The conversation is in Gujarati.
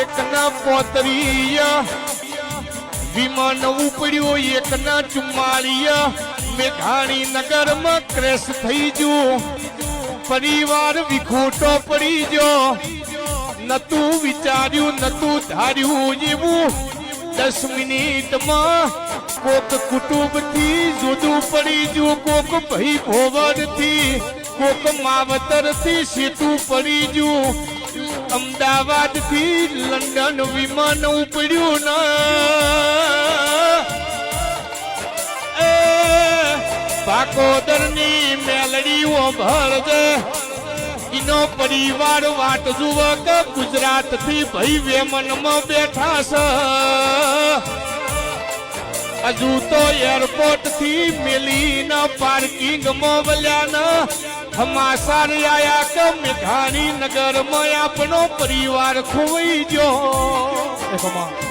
એકના 35 વિમાન ઉપડ્યું એકના 44 મેઘાણી નગરમાં ક્રેશ થઈ ગયું પરિવાર વિખૂટો પડી ગયો નતું વિચાર્યું નતું ધાર્યું એવું 10 મિનિટમાં કોક કુટુંબથી જુદું પડી ગયું કોક ભાઈ ભોવરથી કોક માવતરથી સીધું પડી ગયું અમદાવાદથી લંડન વિમાન ઉપડ્યું ભાકોદરની મેલડીઓ ભરજે એનો પરિવાર વાટ જુઓ કે ગુજરાત થી ભાઈ વેમનમાં બેઠા છે હજુ તો એરપોર્ટ થી મેલીના પાર્કિંગમાં વલ્યા હમાસાર આયા કે મેઘાણી નગરમાં આપણો પરિવાર ખોવાઈ ગયો